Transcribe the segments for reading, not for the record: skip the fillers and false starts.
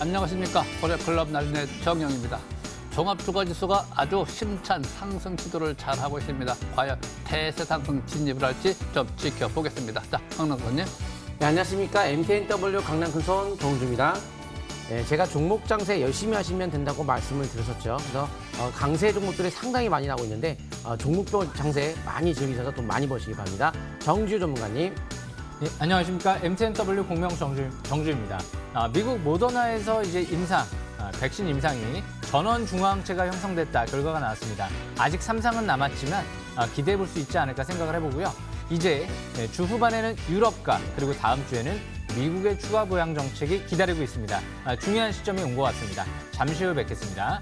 안녕하십니까. 고려클럽 날린의 정영입니다. 종합주가지수가 아주 힘찬 상승 시도를 잘하고 있습니다. 과연 대세 상승 진입을 할지 좀 지켜보겠습니다. 자, 강남선님. 네, 안녕하십니까. MTNW 강남 큰손 정우주입니다. 네, 제가 종목 장세 열심히 하시면 된다고 말씀을 드렸었죠. 그래서 강세 종목들이 상당히 많이 나오고 있는데 종목별 장세 많이 즐기셔서 돈 많이 버시기 바랍니다. 정지우 전문가님. 네, 안녕하십니까. MTNW 공명 정주입니다. 미국 모더나에서 이제 백신 임상이 전원 중화항체가 형성됐다 결과가 나왔습니다. 아직 3상은 남았지만 기대해 볼 수 있지 않을까 생각을 해보고요. 이제 주 후반에는 유럽과 그리고 다음 주에는 미국의 추가 부양 정책이 기다리고 있습니다. 중요한 시점이 온 것 같습니다. 잠시 후 뵙겠습니다.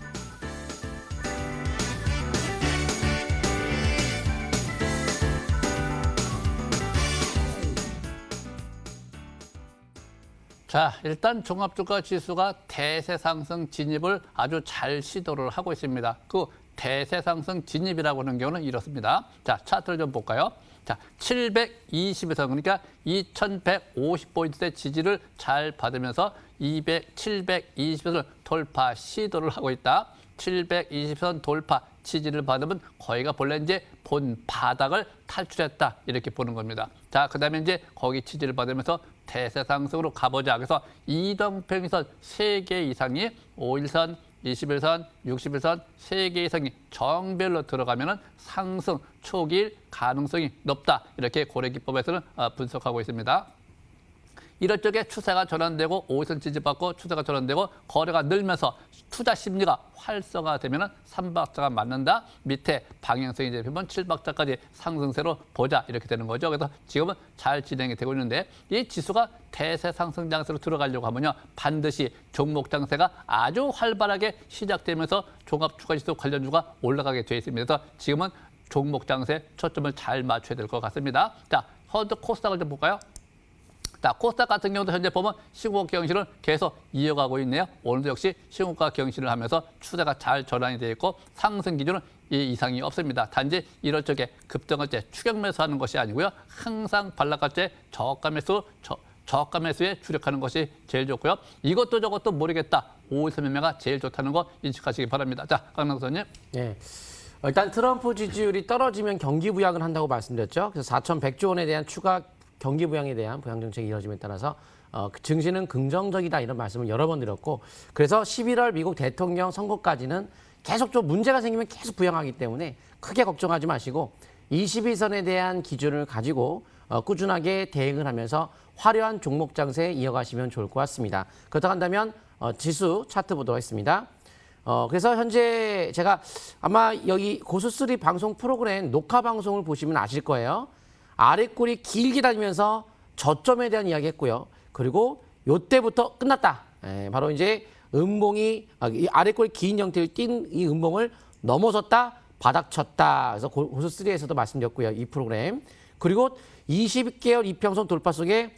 자, 일단 종합주가 지수가 대세 상승 진입을 아주 잘 시도를 하고 있습니다. 그 대세 상승 진입이라고 하는 경우는 이렇습니다. 자, 차트를 좀 볼까요? 자, 720에서 그러니까 2150포인트대 지지를 잘 받으면서 720선을 돌파 시도를 하고 있다. 720선 돌파 지지를 받으면 거기가 본래 이제 본 바닥을 탈출했다 이렇게 보는 겁니다. 자, 그다음에 이제 거기 지지를 받으면서 대세 상승으로 가보자. 그래서 이동평균선 3개 이상이 5일선, 21선, 61선 3개 이상이 정별로 들어가면은 상승 초기일 가능성이 높다. 이렇게 고래기법에서는 분석하고 있습니다. 이럴 적에 추세가 전환되고 5일선 지지받고 추세가 전환되고 거래가 늘면서 투자 심리가 활성화되면 3박자가 맞는다. 밑에 방향성이 이제 보면 7박자까지 상승세로 보자 이렇게 되는 거죠. 그래서 지금은 잘 진행이 되고 있는데 이 지수가 대세 상승 장세로 들어가려고 하면요. 반드시 종목 장세가 아주 활발하게 시작되면서 종합주가지수 관련주가 올라가게 돼 있습니다. 그래서 지금은 종목 장세 초점을 잘 맞춰야 될 것 같습니다. 자, 코스닥을 좀 볼까요? 자, 코스닥 같은 경우도 현재 보면 시국가 경신을 계속 이어가고 있네요. 오늘도 역시 시국가 경신을 하면서 추세가 잘 전환이 되어 있고 상승 기준은 이상이 없습니다. 단지 이럴 적에 급등할 때 추격 매수하는 것이 아니고요. 항상 반락할 때 저가 매수에 주력하는 것이 제일 좋고요. 이것도 저것도 모르겠다. 5일선 매매가 제일 좋다는 거 인식하시기 바랍니다. 자, 강남 선생님. 네. 일단 트럼프 지지율이 떨어지면 경기 부양을 한다고 말씀드렸죠. 그래서 4,100조 원에 대한 추가 경기 부양에 대한 부양 정책이 이뤄짐에 따라서 증시는 긍정적이다 이런 말씀을 여러 번 드렸고 그래서 11월 미국 대통령 선거까지는 계속 좀 문제가 생기면 계속 부양하기 때문에 크게 걱정하지 마시고 22선에 대한 기준을 가지고 꾸준하게 대응을 하면서 화려한 종목 장세에 이어가시면 좋을 것 같습니다. 그렇다고 한다면 지수 차트 보도록 하겠습니다. 그래서 현재 제가 아마 여기 고수3 방송 프로그램 녹화 방송을 보시면 아실 거예요. 아랫골이 길게 다니면서 저점에 대한 이야기 했고요. 그리고 요때부터 끝났다. 바로 이제 음봉이, 이 아랫골이 긴 형태를 띈 이 음봉을 넘어섰다, 바닥 쳤다. 그래서 고수3에서도 말씀드렸고요. 이 프로그램. 그리고 20개월 이평선 돌파 속에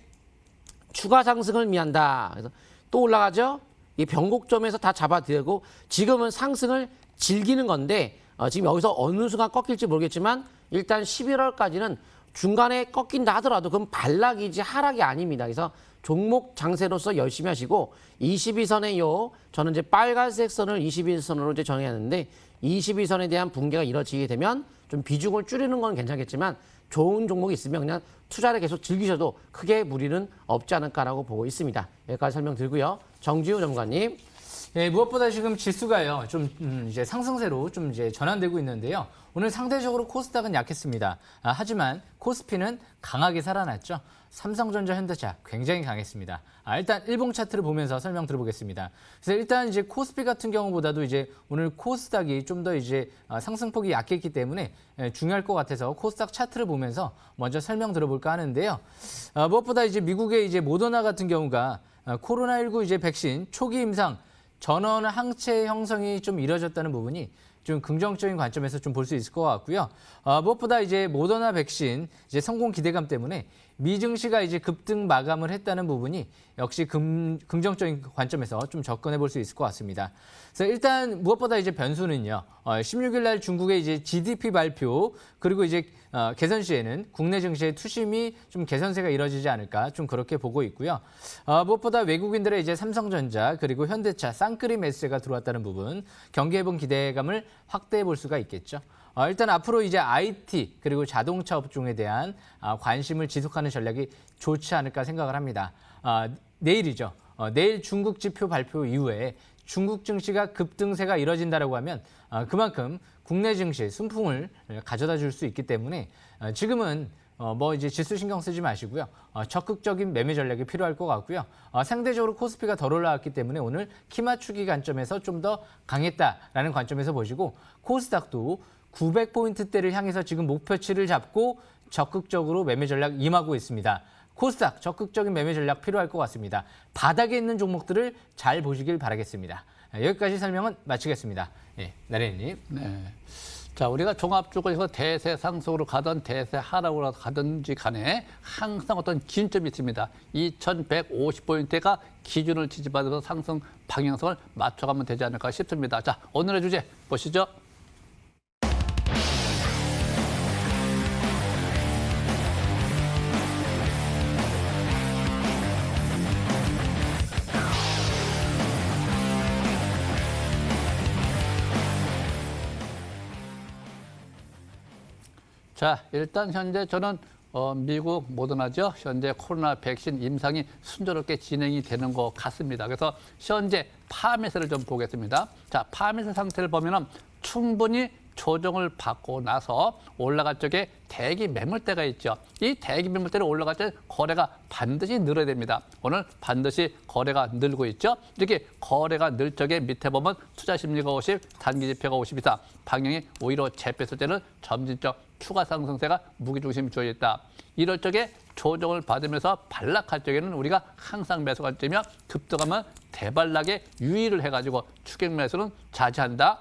추가 상승을 의미한다. 그래서 또 올라가죠. 이 변곡점에서 다 잡아들고 지금은 상승을 즐기는 건데 지금 여기서 어느 순간 꺾일지 모르겠지만 일단 11월까지는 중간에 꺾인다 하더라도 그건 반락이지 하락이 아닙니다. 그래서 종목 장세로서 열심히 하시고 22선에 저는 이제 빨간색 선을 22선으로 이제 정해놨는데 22선에 대한 붕괴가 이뤄지게 되면 좀 비중을 줄이는 건 괜찮겠지만 좋은 종목이 있으면 그냥 투자를 계속 즐기셔도 크게 무리는 없지 않을까라고 보고 있습니다. 여기까지 설명드리고요. 정지우 전문가님. 네, 무엇보다 지금 지수가요, 이제 상승세로 좀 이제 전환되고 있는데요. 오늘 상대적으로 코스닥은 약했습니다. 하지만 코스피는 강하게 살아났죠. 삼성전자, 현대차 굉장히 강했습니다. 일단 일봉 차트를 보면서 설명 드려보겠습니다. 그래서 일단 이제 코스피 같은 경우보다도 이제 오늘 코스닥이 좀 더 이제 상승폭이 약했기 때문에 중요할 것 같아서 코스닥 차트를 보면서 먼저 설명 들어볼까 하는데요. 무엇보다 이제 미국의 이제 모더나 같은 경우가 코로나19 이제 백신 초기 임상 전원 항체 형성이 좀 이뤄졌다는 부분이 좀 긍정적인 관점에서 좀 볼 수 있을 것 같고요. 무엇보다 이제 모더나 백신 이제 성공 기대감 때문에 미증시가 이제 급등 마감을 했다는 부분이 역시 긍정적인 관점에서 좀 접근해 볼 수 있을 것 같습니다. 그래서 일단 무엇보다 이제 변수는요. 16일 날 중국의 이제 GDP 발표 그리고 이제 개선 시에는 국내 증시의 투심이 좀 개선세가 이뤄지지 않을까 좀 그렇게 보고 있고요. 무엇보다 외국인들의 이제 삼성전자 그리고 현대차 쌍끌이 매수세가 들어왔다는 부분 경기 회복 기대감을 확대해 볼 수가 있겠죠. 일단 앞으로 이제 IT 그리고 자동차 업종에 대한 관심을 지속하는 전략이 좋지 않을까 생각을 합니다. 내일이죠. 내일 중국 지표 발표 이후에 중국 증시가 급등세가 이뤄진다라고 하면 그만큼 국내 증시에 순풍을 가져다 줄 수 있기 때문에 지금은 뭐 이제 지수 신경 쓰지 마시고요. 적극적인 매매 전략이 필요할 것 같고요. 상대적으로 코스피가 덜 올라왔기 때문에 오늘 키 맞추기 관점에서 좀 더 강했다라는 관점에서 보시고 코스닥도 900포인트대를 향해서 지금 목표치를 잡고 적극적으로 매매 전략 임하고 있습니다. 코스닥 적극적인 매매 전략 필요할 것 같습니다. 바닥에 있는 종목들을 잘 보시길 바라겠습니다. 여기까지 설명은 마치겠습니다. 네, 나래님. 네. 자, 우리가 종합주가에서 대세 상승으로 가든 대세 하락으로 가든지 간에 항상 어떤 기준점이 있습니다. 2150포인트가 기준을 지지받아서 상승 방향성을 맞춰가면 되지 않을까 싶습니다. 자, 오늘의 주제 보시죠. 자, 일단 현재 저는 미국 모더나죠. 현재 코로나 백신 임상이 순조롭게 진행이 되는 것 같습니다. 그래서 현재 파매세를 좀 보겠습니다. 자, 파매세 상태를 보면은 충분히 조정을 받고 나서 올라갈 적에 대기 매물대가 있죠. 이 대기 매물대로 올라갈 때 거래가 반드시 늘어야 됩니다. 오늘 반드시 거래가 늘고 있죠. 이렇게 거래가 늘 적에 밑에 보면 투자 심리가 50, 단기 지표가 50 이상 방향이 오히려 재뺐을 때는 점진적 추가 상승세가 무게중심이 주어져 있다. 이럴 적에 조정을 받으면서 반락할 적에는 우리가 항상 매수 관점이며 급등하면 대반락에 유의를 해가지고 추격 매수는 자제한다.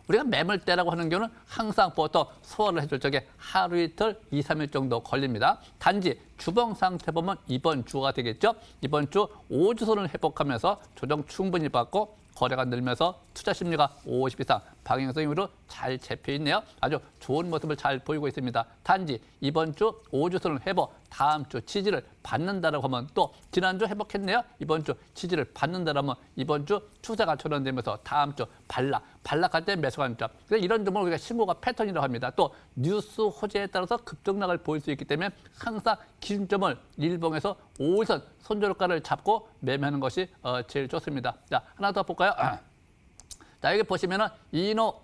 우리가 매물대라고 하는 경우는 항상 보통 소화를 해줄 적에 하루 이틀, 2, 3일 정도 걸립니다. 단지 주봉 상태 보면 이번 주가 되겠죠. 이번 주 5주선을 회복하면서 조정 충분히 받고 거래가 늘면서 투자 심리가 50 이상 방향성으로 잘 잡혀 있네요. 아주 좋은 모습을 잘 보이고 있습니다. 단지 이번 주 5주선을 회복, 다음 주 지지를 받는다라고 하면 또 지난주 회복했네요. 이번 주 지지를 받는다라면 이번 주 추세가 전환되면서 다음 주 반락할 때 매수 관점. 그래서 이런 점을 우리가 신고가 패턴이라고 합니다. 또 뉴스 호재에 따라서 급등락을 보일 수 있기 때문에 항상 기준점을 일봉에서 5일선 손절가를 잡고 매매하는 것이 제일 좋습니다. 자, 하나 더 볼까요? 자, 여기 보시면은 이노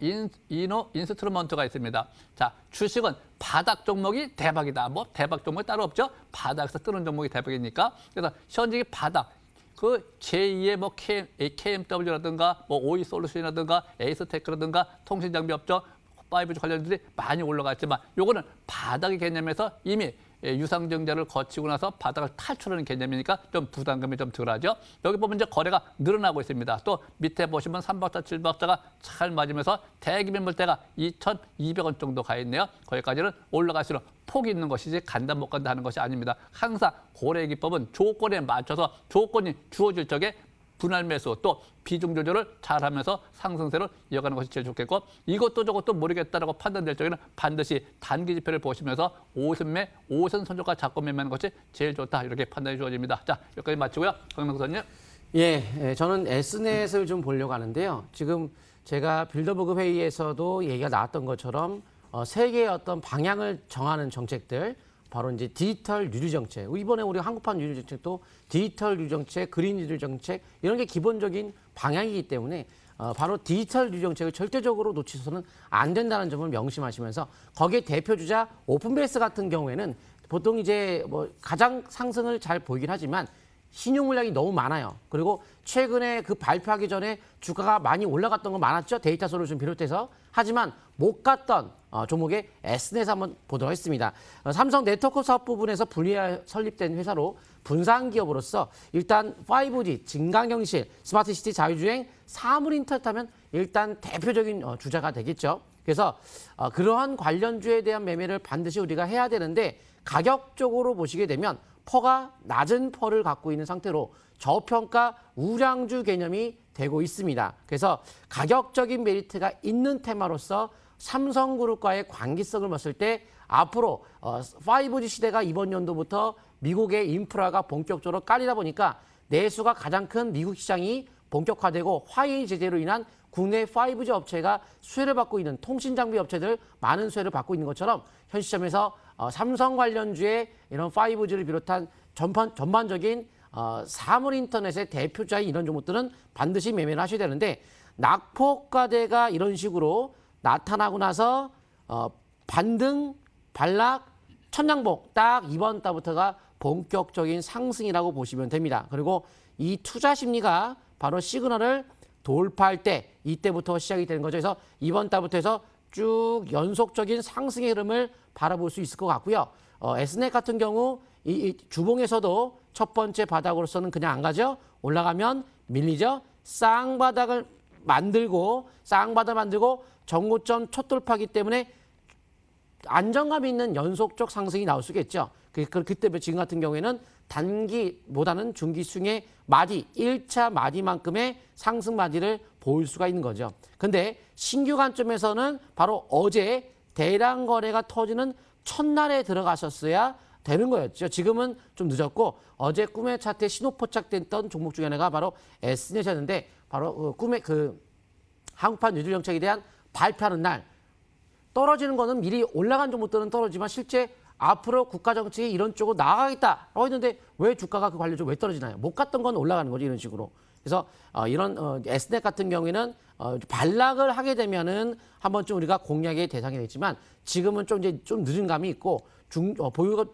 인스트루먼트가 있습니다. 자, 주식은 바닥 종목이 대박이다. 뭐 대박 종목이 따로 없죠. 바닥에서 뜨는 종목이 대박이니까. 그래서 현재 바닥 그 제2의 뭐 KMW라든가 뭐 오이솔루션이라든가 에이스테크라든가 통신장비 업종 5G 관련들이 많이 올라갔지만 요거는 바닥의 개념에서 이미 유상증자를 거치고 나서 바닥을 탈출하는 개념이니까 좀 부담감이 좀 덜하죠. 여기 보면 이제 거래가 늘어나고 있습니다. 또 밑에 보시면 3박자, 7박자가 잘 맞으면서 대기 매물대가 2,200원 정도 가 있네요. 거기까지는 올라갈수록 폭이 있는 것이지 간다 못 간다 하는 것이 아닙니다. 항상 거래 기법은 조건에 맞춰서 조건이 주어질 적에 분할 매수 또 비중 조절을 잘하면서 상승세를 이어가는 것이 제일 좋겠고 이것도 저것도 모르겠다라고 판단될 적에는 반드시 단기 지표를 보시면서 5선매 5선 손절가 잡고 매매하는 것이 제일 좋다 이렇게 판단이 주어집니다. 자, 여기까지 마치고요. 강명선님. 예, 저는 S넷을 좀 보려고 하는데요. 지금 제가 빌더버그 회의에서도 얘기가 나왔던 것처럼 세계의 어떤 방향을 정하는 정책들 바로 이제 디지털 유류 정책. 이번에 우리 한국판 유류 정책도 디지털 유류 정책, 그린 유류 정책 이런 게 기본적인 방향이기 때문에 바로 디지털 유류 정책을 절대적으로 놓치서는 안 된다는 점을 명심하시면서 거기에 대표 주자 오픈베이스 같은 경우에는 보통 이제 뭐 가장 상승을 잘 보이긴 하지만 신용 물량이 너무 많아요. 그리고 최근에 그 발표하기 전에 주가가 많이 올라갔던 건 많았죠. 데이터 솔루션 비롯해서. 하지만 못 갔던 종목의 S넷 한번 보도록 하겠습니다. 삼성 네트워크 사업 부분에서 분리해 설립된 회사로 분산 기업으로서 일단 5G, 증강경실, 스마트시티 자율주행, 사물인터넷 하면 일단 대표적인 주자가 되겠죠. 그래서 그러한 관련주에 대한 매매를 반드시 우리가 해야 되는데 가격적으로 보시게 되면 퍼가 낮은 퍼를 갖고 있는 상태로 저평가 우량주 개념이 되고 있습니다. 그래서 가격적인 메리트가 있는 테마로서 삼성그룹과의 관계성을 봤을 때 앞으로 5G 시대가 이번 연도부터 미국의 인프라가 본격적으로 깔리다 보니까 내수가 가장 큰 미국 시장이 본격화되고 화웨이 제재로 인한 국내 5G 업체가 수혜를 받고 있는 통신 장비 업체들 많은 수혜를 받고 있는 것처럼 현 시점에서 삼성 관련주의 이런 5G를 비롯한 전반적인 사물 인터넷의 대표자인 이런 종목들은 반드시 매매를 하셔야 되는데 낙폭과대가 이런 식으로 나타나고 나서 반등, 반락, 천장복 딱 이번 달부터가 본격적인 상승이라고 보시면 됩니다. 그리고 이 투자 심리가 바로 시그널을 돌파할 때 이때부터 시작이 되는 거죠. 그래서 이번 달부터 해서 쭉 연속적인 상승의 흐름을 바라볼 수 있을 것 같고요. S넷 같은 경우 이 주봉에서도 첫 번째 바닥으로서는 그냥 안 가죠. 올라가면 밀리죠. 쌍바닥을 만들고 정고점 첫 돌파기 때문에 안정감 있는 연속적 상승이 나올 수 있겠죠. 그때 지금 같은 경우에는 단기보다는 중기 수익의 마디, 1차 마디만큼의 상승 마디를 보일 수가 있는 거죠. 근데 신규 관점에서는 바로 어제 대량 거래가 터지는 첫날에 들어가셨어야 되는 거였죠. 지금은 좀 늦었고 어제 꿈의 차트에 신호 포착됐던 종목 중에 하나가 바로 S넷이었는데 바로 꿈의 한국판 유질 정책에 대한 발표하는 날 떨어지는 거는 미리 올라간 종목들은 떨어지지만 실제 앞으로 국가 정책이 이런 쪽으로 나아가겠다라고 했는데 왜 주가가 그 관련적으로 왜 떨어지나요? 못 갔던 건 올라가는 거죠, 이런 식으로. 그래서 이런 S넷 같은 경우에는 반락을 하게 되면은 한 번쯤 우리가 공략의 대상이 되지만 지금은 좀 이제 좀 늦은 감이 있고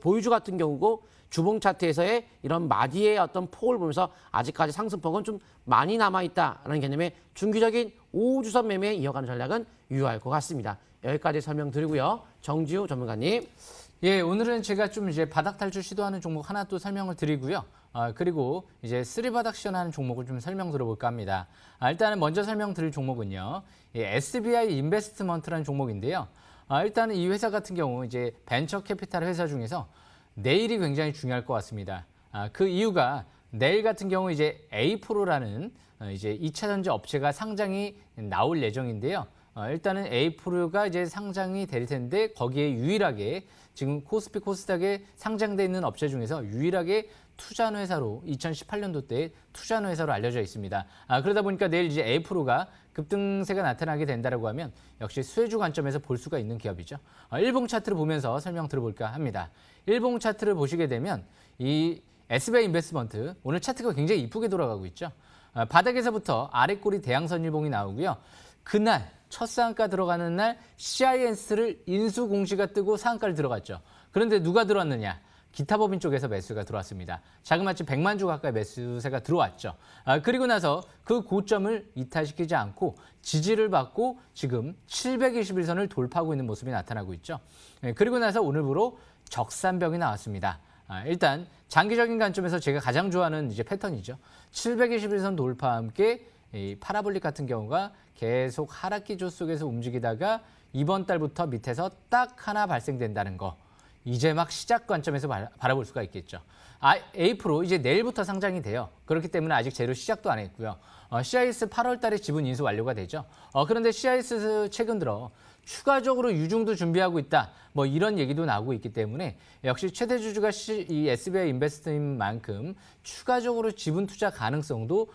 보유주 같은 경우고 주봉 차트에서의 이런 마디의 어떤 폭을 보면서 아직까지 상승폭은 좀 많이 남아있다라는 개념의 중기적인 우주선 매매 이어가는 전략은 유효할 것 같습니다. 여기까지 설명드리고요. 정지우 전문가님. 예, 오늘은 제가 좀 이제 바닥 탈출 시도하는 종목 하나 또 설명을 드리고요. 그리고 이제 쓰리바닥 시연하는 종목을 좀 설명 들어볼까 합니다. 일단은 먼저 설명드릴 종목은요. SBI 인베스트먼트라는 종목인데요. 일단은 이 회사 같은 경우 이제 벤처 캐피탈 회사 중에서 내일이 굉장히 중요할 것 같습니다. 그 이유가 내일 같은 경우 이제 A-Pro라는 이제 2차 전지 업체가 상장이 나올 예정인데요. 일단은 A-Pro가 이제 상장이 될 텐데 거기에 유일하게 지금 코스피 코스닥에 상장돼 있는 업체 중에서 유일하게 투자한 회사로 2018년도 때 투자한 회사로 알려져 있습니다. 그러다 보니까 내일 이제 A-Pro가 급등세가 나타나게 된다라고 하면 역시 수혜주 관점에서 볼 수가 있는 기업이죠. 일봉 차트를 보면서 설명 들어볼까 합니다. 일봉 차트를 보시게 되면 이 SBI 인베스트먼트 오늘 차트가 굉장히 이쁘게 돌아가고 있죠. 바닥에서부터 아래 꼬리 대양선 일봉이 나오고요. 그날 첫 상한가 들어가는 날 CIS를 인수 공시가 뜨고 상한가를 들어갔죠. 그런데 누가 들어왔느냐? 기타법인 쪽에서 매수가 들어왔습니다. 자그마치 100만 주 가까이 매수세가 들어왔죠. 그리고 나서 그 고점을 이탈시키지 않고 지지를 받고 지금 721선을 돌파하고 있는 모습이 나타나고 있죠. 그리고 나서 오늘부로 적산벽이 나왔습니다. 일단 장기적인 관점에서 제가 가장 좋아하는 이제 패턴이죠. 721선 돌파와 함께 이 파라볼릭 같은 경우가 계속 하락 기조 속에서 움직이다가 이번 달부터 밑에서 딱 하나 발생된다는 거. 이제 막 시작 관점에서 바라볼 수가 있겠죠. A-Pro 이제 내일부터 상장이 돼요. 그렇기 때문에 아직 재료 시작도 안 했고요. CIS 8월 달에 지분 인수 완료가 되죠. 그런데 CIS 최근 들어 추가적으로 유증도 준비하고 있다. 뭐 이런 얘기도 나오고 있기 때문에 역시 최대 주주가 이 SBI 인베스트인 만큼 추가적으로 지분 투자 가능성도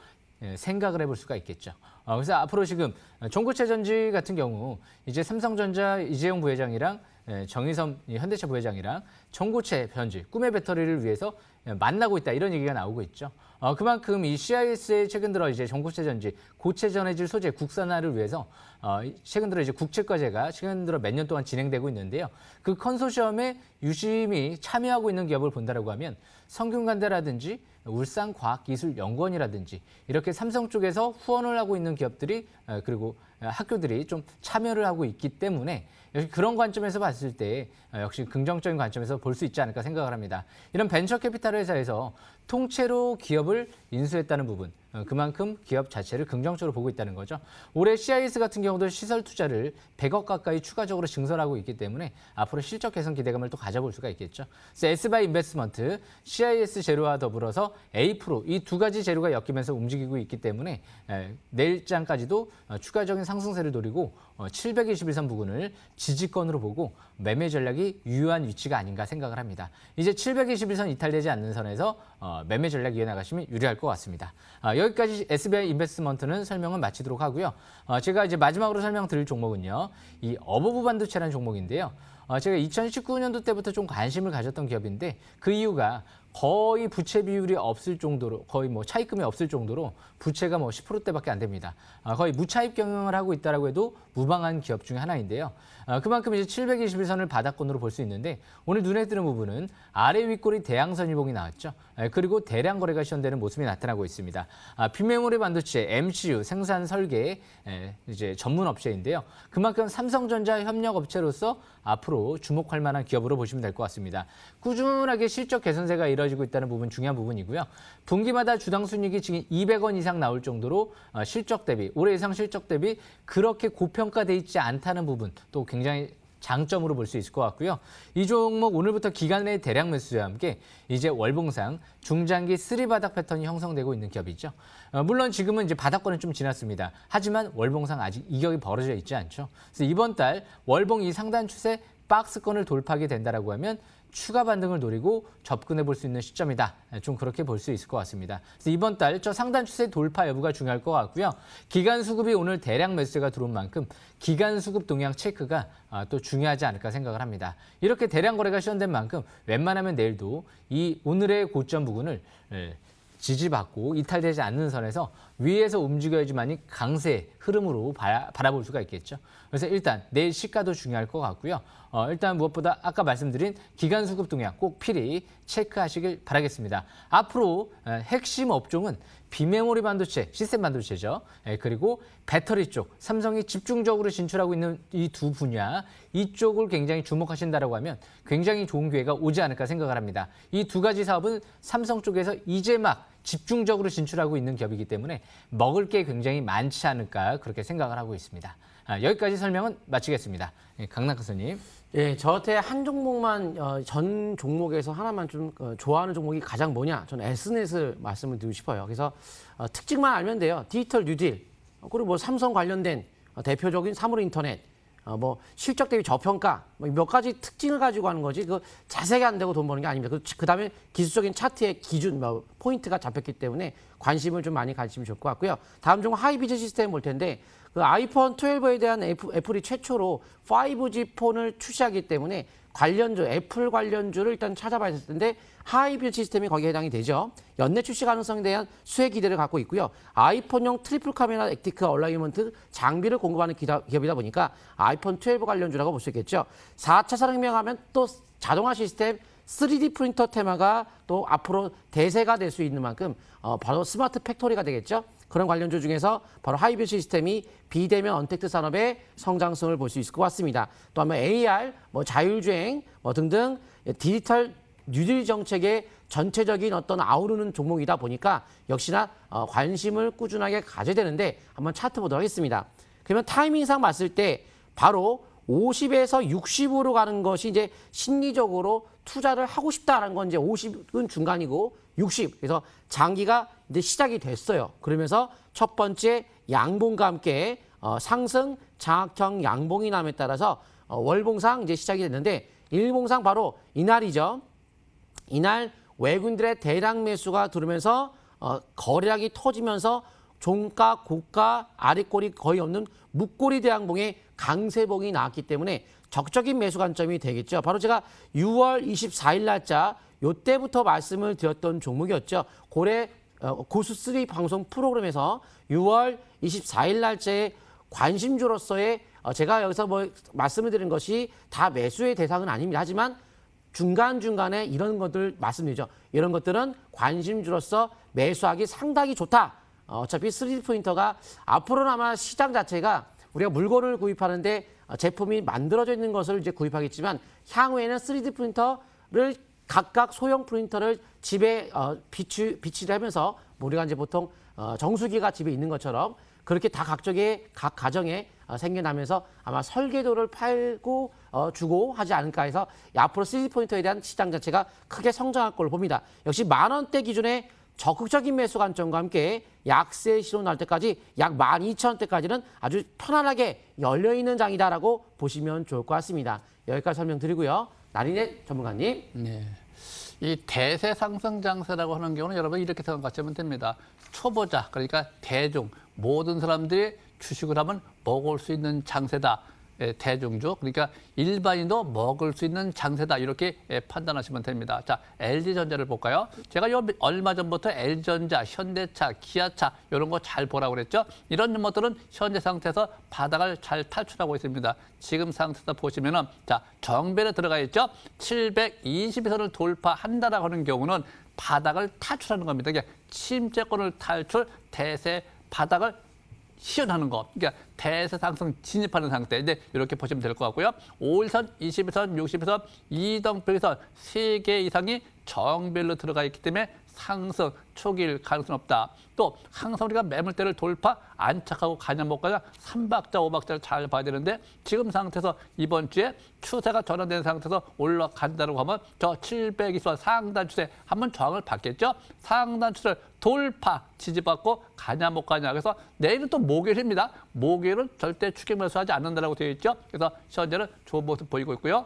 생각을 해볼 수가 있겠죠. 그래서 앞으로 지금 전고체 전지 같은 경우 이제 삼성전자 이재용 부회장이랑 정의섬 현대차 부회장이랑 전고체 전지 꿈의 배터리를 위해서 만나고 있다 이런 얘기가 나오고 있죠. 그만큼 이 CIS의 최근 들어 이제 전고체 전지, 고체 전해질 소재 국산화를 위해서 최근 들어 이제 국채과제가 최근 들어 몇 년 동안 진행되고 있는데요. 그 컨소시엄에 유심히 참여하고 있는 기업을 본다라고 하면 성균관대라든지 울산과학기술연구원이라든지 이렇게 삼성 쪽에서 후원을 하고 있는 기업들이 그리고 학교들이 좀 참여를 하고 있기 때문에 역시 그런 관점에서 봤을 때 역시 긍정적인 관점에서 볼 수 있지 않을까 생각을 합니다. 이런 벤처 캐피탈 회사에서 통째로 기업을 인수했다는 부분, 그만큼 기업 자체를 긍정적으로 보고 있다는 거죠. 올해 CIS 같은 경우도 시설 투자를 100억 가까이 추가적으로 증설하고 있기 때문에 앞으로 실적 개선 기대감을 또 가져볼 수가 있겠죠. 그래서 S바이 인베스트먼트, CIS 재료와 더불어서 A-프로 이 두 가지 재료가 엮이면서 움직이고 있기 때문에 내일장까지도 추가적인 상승세를 노리고 721선 부근을 지지권으로 보고 매매 전략이 유효한 위치가 아닌가 생각을 합니다. 이제 721선 이탈되지 않는 선에서 매매 전략 이어나가시면 유리할 것 같습니다. 여기까지 SBI 인베스트먼트는 설명은 마치도록 하고요. 제가 이제 마지막으로 설명드릴 종목은요. 이 어버브 반도체라는 종목인데요. 제가 2019년도 때부터 좀 관심을 가졌던 기업인데 그 이유가 거의 부채 비율이 없을 정도로 거의 뭐 차입금이 없을 정도로 부채가 뭐 10%대밖에 안 됩니다. 거의 무차입 경영을 하고 있다라고 해도 무방한 기업 중에 하나인데요. 그만큼 이제 721선을 바닥권으로 볼 수 있는데 오늘 눈에 띄는 부분은 아래 윗꼬리 대양선일봉이 나왔죠. 그리고 대량 거래가 시현되는 모습이 나타나고 있습니다. 빈메모리 반도체 MCU 생산 설계 이제 전문 업체인데요. 그만큼 삼성전자 협력 업체로서 앞으로 주목할 만한 기업으로 보시면 될 것 같습니다. 꾸준하게 실적 개선세가 이루어지고 있다는 부분 중요한 부분이고요. 분기마다 주당 순이익이 지금 200원 이상 나올 정도로 실적 대비 올해 예상 실적 대비 그렇게 고평가돼 있지 않다는 부분 또 굉장히 장점으로 볼 수 있을 것 같고요. 이 종목 오늘부터 기간의 대량 매수와 함께 이제 월봉상 중장기 3바닥 패턴이 형성되고 있는 기업이죠. 물론 지금은 이제 바닥권은 좀 지났습니다. 하지만 월봉상 아직 이격이 벌어져 있지 않죠. 그래서 이번 달 월봉 이 상단 추세 박스권을 돌파하게 된다라고 하면 추가 반등을 노리고 접근해 볼 수 있는 시점이다. 좀 그렇게 볼 수 있을 것 같습니다. 그래서 이번 달 저 상단 추세 돌파 여부가 중요할 것 같고요. 기간 수급이 오늘 대량 매수가 들어온 만큼 기간 수급 동향 체크가 또 중요하지 않을까 생각을 합니다. 이렇게 대량 거래가 시현된 만큼 웬만하면 내일도 이 오늘의 고점 부근을 지지받고 이탈되지 않는 선에서 위에서 움직여야지만이 강세 흐름으로 바라볼 수가 있겠죠. 그래서 일단 내일 시가도 중요할 것 같고요. 일단 무엇보다 아까 말씀드린 기간 수급 동향 꼭 필히 체크하시길 바라겠습니다. 앞으로 핵심 업종은 비메모리 반도체, 시스템 반도체죠. 그리고 배터리 쪽, 삼성이 집중적으로 진출하고 있는 이 두 분야, 이쪽을 굉장히 주목하신다라고 하면 굉장히 좋은 기회가 오지 않을까 생각을 합니다. 이 두 가지 사업은 삼성 쪽에서 이제 막 집중적으로 진출하고 있는 기업이기 때문에 먹을 게 굉장히 많지 않을까 그렇게 생각을 하고 있습니다. 여기까지 설명은 마치겠습니다. 강낙 교수님. 예, 저한테 한 종목만 전 종목에서 하나만 좀 좋아하는 종목이 가장 뭐냐? 저는 S넷을 말씀을 드리고 싶어요. 그래서 특징만 알면 돼요. 디지털 뉴딜 그리고 뭐 삼성 관련된 대표적인 사물인터넷, 뭐 실적 대비 저평가 몇 가지 특징을 가지고 하는 거지. 그 자세히 안 되고 돈 버는 게 아닙니다. 그다음에 기술적인 차트의 기준 포인트가 잡혔기 때문에 관심을 좀 많이 가지시면 좋을 것 같고요. 다음 종목 하이비즈 시스템 볼 텐데. 그 아이폰 12에 대한 애플이 최초로 5G 폰을 출시하기 때문에 관련주, 애플 관련주를 일단 찾아봐야 될 텐데 하이빌 시스템이 거기에 해당이 되죠. 연내 출시 가능성에 대한 수혜 기대를 갖고 있고요. 아이폰용 트리플 카메라 액티크 얼라이먼트 장비를 공급하는 기업이다 보니까 아이폰 12 관련주라고 볼 수 있겠죠. 4차 산업혁명하면 또 자동화 시스템, 3D 프린터 테마가 또 앞으로 대세가 될 수 있는 만큼 바로 스마트 팩토리가 되겠죠. 그런 관련주 중에서 바로 하이빌 시스템이 비대면 언택트 산업의 성장성을 볼 수 있을 것 같습니다. 또 한번 AR, 자율주행 등등 디지털 뉴딜 정책의 전체적인 어떤 아우르는 종목이다 보니까 역시나 관심을 꾸준하게 가져야 되는데 한번 차트 보도록 하겠습니다. 그러면 타이밍상 봤을 때 바로 50에서 60으로 가는 것이 이제 심리적으로 투자를 하고 싶다라는 건 이제 50은 중간이고 60. 그래서 장기가 이제 시작이 됐어요. 그러면서 첫 번째 양봉과 함께 상승 장악형 양봉이 남에 따라서 월봉상 이제 시작이 됐는데 일봉상 바로 이날이죠. 이날 외국인들의 대량 매수가 들어오면서 거래량이 터지면서 종가, 고가, 아랫골이 거의 없는 묵골이 대양봉의 강세봉이 나왔기 때문에 적적인 매수 관점이 되겠죠. 바로 제가 6월 24일 날짜 요때부터 말씀을 드렸던 종목이었죠. 고래 고수3 방송 프로그램에서 6월 24일 날짜에 관심주로서의 제가 여기서 뭐 말씀을 드린 것이 다 매수의 대상은 아닙니다. 하지만 중간중간에 이런 것들 말씀드리죠. 이런 것들은 관심주로서 매수하기 상당히 좋다. 어차피 3D 프린터가 앞으로는 아마 시장 자체가 우리가 물건을 구입하는데 제품이 만들어져 있는 것을 이제 구입하겠지만 향후에는 3D 프린터를 각각 소형 프린터를 집에 비치를 하면서 우리가 이제 보통 정수기가 집에 있는 것처럼 그렇게 다 각 가정에 생겨나면서 아마 설계도를 팔고 주고 하지 않을까 해서 앞으로 3D 프린터에 대한 시장 자체가 크게 성장할 걸로 봅니다. 역시 10,000원대 기준에 적극적인 매수 관점과 함께 약세 신호 날 때까지 약 12,000원대까지는 아주 편안하게 열려있는 장이다라고 보시면 좋을 것 같습니다. 여기까지 설명드리고요. 나린의 전문가님. 네. 이 대세 상승 장세라고 하는 경우는 여러분 이렇게 생각하시면 됩니다. 초보자, 그러니까 대중, 모든 사람들이 주식을 하면 먹을 수 있는 장세다. 대중주, 그러니까 일반인도 먹을 수 있는 장세다. 이렇게 판단하시면 됩니다. 자, LG전자를 볼까요? 제가 얼마 전부터 LG전자, 현대차, 기아차 이런 거 잘 보라고 그랬죠? 이런 것들은 현재 상태에서 바닥을 잘 탈출하고 있습니다. 지금 상태에서 보시면은 자, 정배에 들어가 있죠? 720선을 돌파한다라고 하는 경우는 바닥을 탈출하는 겁니다. 그러니까 침체권을 탈출, 대세 바닥을 시연하는 거, 그러니까 대세 상승 진입하는 상태. 이제 이렇게 보시면 될 것 같고요. 5일선, 21선, 60일선, 이동평선 3개 이상이 정별로 들어가 있기 때문에 상승 초기일 가능성은 없다. 또 항상 우리가 매물대를 돌파 안착하고 가냐 못 가냐 3박자, 5박자를 잘 봐야 되는데 지금 상태에서 이번 주에 추세가 전환된 상태에서 올라간다고 하면 저 720선 상단 추세 한번 저항을 받겠죠. 상단 추세를 돌파 지지받고 가냐 못 가냐. 그래서 내일은 또 목요일입니다. 목요일은 절대 추격 매수하지 않는다라고 되어 있죠. 그래서 현재는 좋은 모습 보이고 있고요.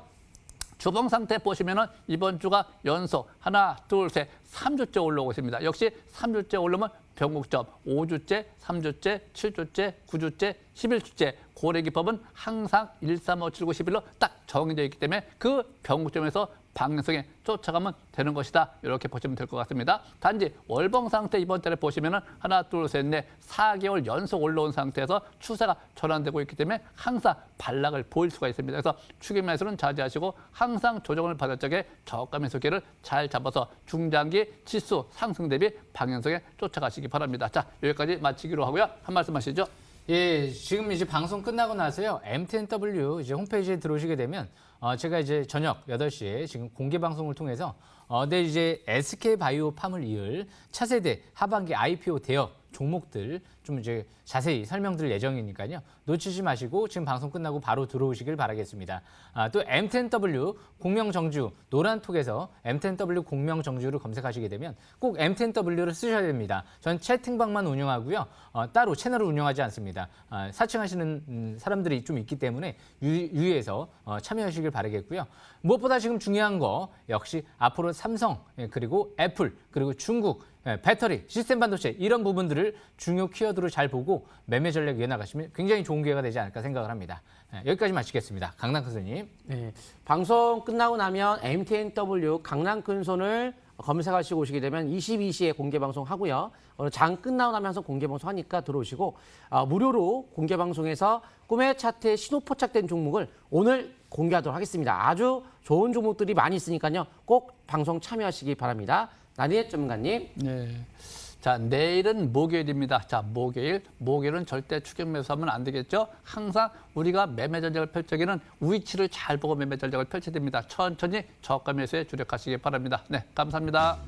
주봉 상태 보시면은 이번 주가 연속 하나, 둘, 셋, 3주째 올라오고 있습니다. 역시 3주째 올라오면 변곡점 5주째, 3주째, 7주째, 9주째, 11주째 고래 기법은 항상 1, 3, 5, 7, 9, 11로 딱 정해져 있기 때문에 그 변곡점에서 방향성에 쫓아가면 되는 것이다. 이렇게 보시면 될 것 같습니다. 단지 월봉 상태 이번 달에 보시면은 하나, 둘, 셋, 넷, 4개월 연속 올라온 상태에서 추세가 전환되고 있기 때문에 항상 반락을 보일 수가 있습니다. 그래서 추격 매수는 자제하시고 항상 조정을 받을 적에 저가 매수기를 잘 잡아서 중장기 지수 상승 대비 방향성에 쫓아가시기 바랍니다. 자, 여기까지 마치기로 하고요. 한 말씀 하시죠. 예, 지금 이제 방송 끝나고 나서요. MTNW 이제 홈페이지에 들어오시게 되면 제가 이제 저녁 8시에 지금 공개 방송을 통해서 네, 이제 SK바이오팜을 이을 차세대 하반기 IPO 대여 종목들 좀 이제 자세히 설명드릴 예정이니까요. 놓치지 마시고 지금 방송 끝나고 바로 들어오시길 바라겠습니다. 또 M10W 공명정주 노란톡에서 M10W 공명정주를 검색하시게 되면 꼭 M10W를 쓰셔야 됩니다. 전 채팅방만 운영하고요. 따로 채널을 운영하지 않습니다. 사칭하시는 사람들이 좀 있기 때문에 유의해서 참여하시길 바라겠고요. 무엇보다 지금 중요한 거 역시 앞으로 삼성 그리고 애플 그리고 중국 배터리, 시스템 반도체 이런 부분들을 중요 키워드로 잘 보고 매매 전략 이어나가시면 굉장히 좋은 기회가 되지 않을까 생각을 합니다. 여기까지 마치겠습니다. 강남 교수님. 네, 방송 끝나고 나면 MTNW 강남 큰손을 검색하시고 오시게 되면 22시에 공개 방송 하고요. 오늘 장 끝나고 나면 항상 공개 방송 하니까 들어오시고 무료로 공개 방송에서 꿈의 차트에 신호 포착된 종목을 오늘 공개하도록 하겠습니다. 아주 좋은 종목들이 많이 있으니까요. 꼭 방송 참여하시기 바랍니다. 나리의 전문가님. 네. 자, 내일은 목요일입니다. 자, 목요일은 절대 추격 매수하면 안 되겠죠. 항상 우리가 매매 전략을 펼칠 적에는 위치를 잘 보고 매매 전략을 펼쳐야 됩니다. 천천히 저가 매수에 주력하시기 바랍니다. 네, 감사합니다.